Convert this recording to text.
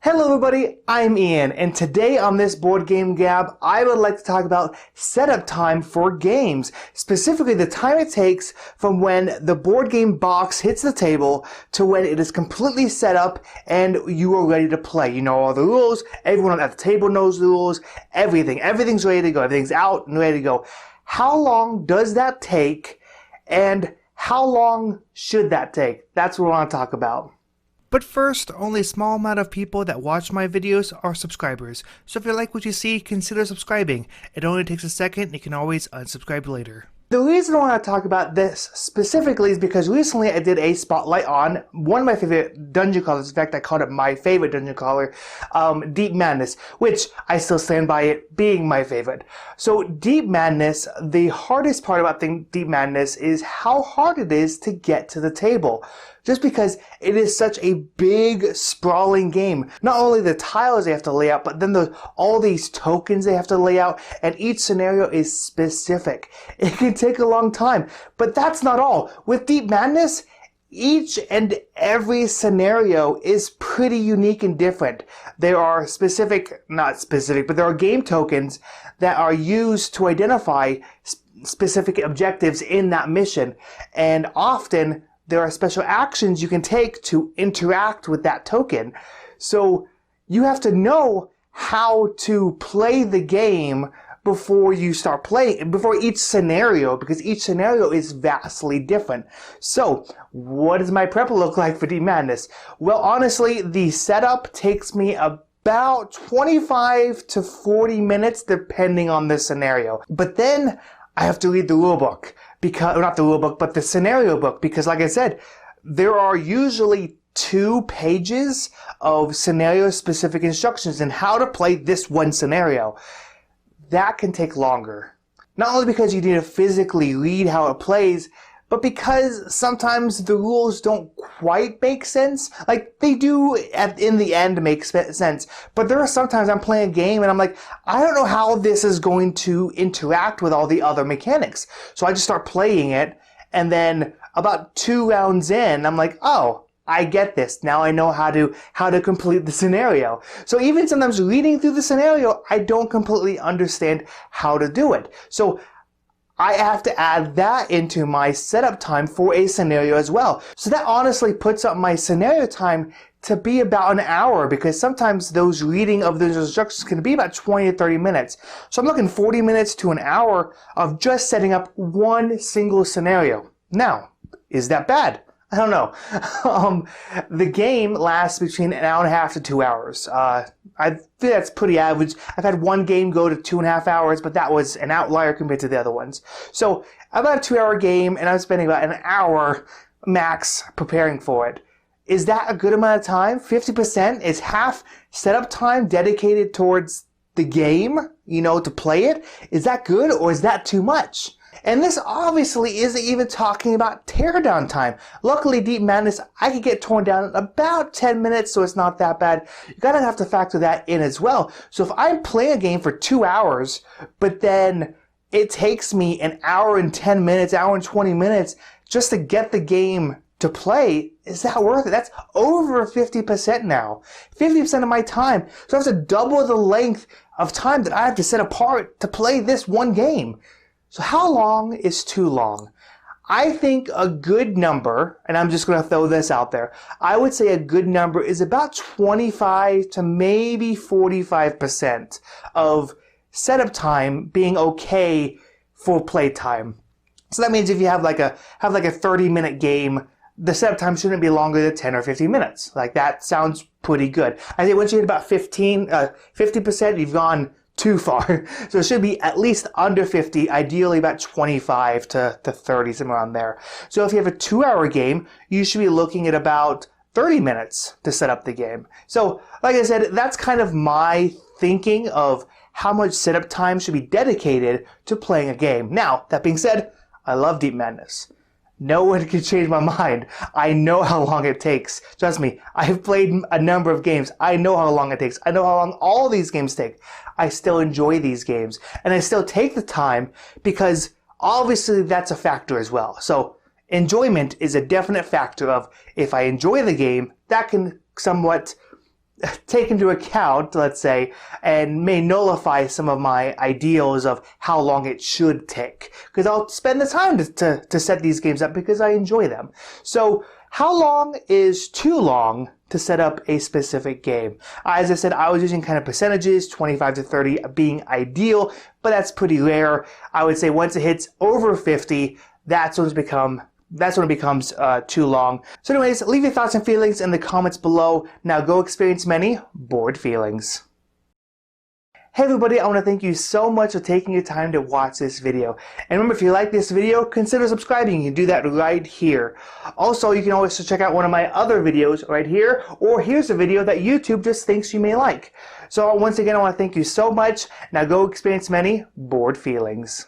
Hello everybody, I'm Ian, and today on this Board Game Gab, I would like to talk about setup time for games. Specifically, the time it takes from when the board game box hits the table to when it is completely set up and you are ready to play. You know all the rules, everyone at the table knows the rules, everything. Everything's ready to go, everything's out and ready to go. How long does that take, and how long should that take? That's what we want to talk about. But first, only a small amount of people that watch my videos are subscribers, so if you like what you see, consider subscribing. It only takes a second and you can always unsubscribe later. The reason I want to talk about this specifically is because recently I did a spotlight on one of my favorite dungeon crawlers. In fact, I called it my favorite dungeon crawler, Deep Madness, which I still stand by it being my favorite. So Deep Madness, the hardest part about Deep Madness is how hard it is to get to the table. Just because it is such a big, sprawling game. Not only the tiles they have to lay out, but then all these tokens they have to lay out, and each scenario is specific. It can take a long time, but that's not all. With Deep Madness, each and every scenario is pretty unique and different. There are not specific, but there are game tokens that are used to identify specific objectives in that mission, and often there are special actions you can take to interact with that token. So you have to know how to play the game before you start playing, before each scenario, because each scenario is vastly different. So what does my prep look like for Deep Madness? Well, honestly, the setup takes me about 25 to 40 minutes depending on the scenario. But then I have to read the rule book. Not the rule book, but the scenario book, because like I said, there are usually 2 pages of scenario-specific instructions on how to play this one scenario. That can take longer. Not only because you need to physically read how it plays, but because sometimes the rules don't quite make sense. Like, they do in the end make sense. But there are sometimes I'm playing a game and I'm like, I don't know how this is going to interact with all the other mechanics. So I just start playing it, and then about 2 rounds in, I'm like, oh, I get this. Now I know how to complete the scenario. So even sometimes reading through the scenario, I don't completely understand how to do it. So I have to add that into my setup time for a scenario as well. So that honestly puts up my scenario time to be about an hour, because sometimes those reading of those instructions can be about 20 to 30 minutes. So I'm looking 40 minutes to an hour of just setting up one single scenario. Now, is that bad? I don't know. The game lasts between an hour and a half to 2 hours. I think that's pretty average. I've had one game go to 2.5 hours, but that was an outlier compared to the other ones. So about a 2-hour game, and I'm spending about an hour max preparing for it. Is that a good amount of time? 50% is half setup time dedicated towards the game, to play it. Is that good, or is that too much? And this obviously isn't even talking about teardown time. Luckily, Deep Madness, I could get torn down in about 10 minutes, so it's not that bad. You gotta have to factor that in as well. So if I play a game for 2 hours, but then it takes me an hour and 10 minutes, hour and 20 minutes just to get the game to play, is that worth it? That's over 50% now. 50% of my time. So I have to double the length of time that I have to set apart to play this one game. So how long is too long? I think a good number, and I'm just going to throw this out there, I would say a good number is about 25 to maybe 45% of setup time being okay for playtime. So that means if you have like a 30-minute game, the setup time shouldn't be longer than 10 or 15 minutes. Like, that sounds pretty good. I think once you hit about 50%, you've gone too far. So it should be at least under 50, ideally about 25 to 30, somewhere around there. So if you have a 2-hour game, you should be looking at about 30 minutes to set up the game. So like I said, that's kind of my thinking of how much setup time should be dedicated to playing a game. Now, that being said, I love Deep Madness. No one can change my mind. I know how long it takes. Trust me, I've played a number of games. I know how long it takes. I know how long all these games take. I still enjoy these games. And I still take the time because obviously that's a factor as well. So enjoyment is a definite factor of, if I enjoy the game, that can somewhat take into account, let's say, and may nullify some of my ideals of how long it should take. Because I'll spend the time to set these games up because I enjoy them. So how long is too long to set up a specific game? As I said, I was using kind of percentages, 25 to 30 being ideal, but that's pretty rare. I would say once it hits over 50, that's when it becomes too long. So anyways, leave your thoughts and feelings in the comments below. Now go experience many bored feelings. Hey everybody, I want to thank you so much for taking your time to watch this video. And remember, if you like this video, consider subscribing. You can do that right here. Also, you can always check out one of my other videos right here, or here's a video that YouTube just thinks you may like. So once again, I want to thank you so much. Now go experience many bored feelings.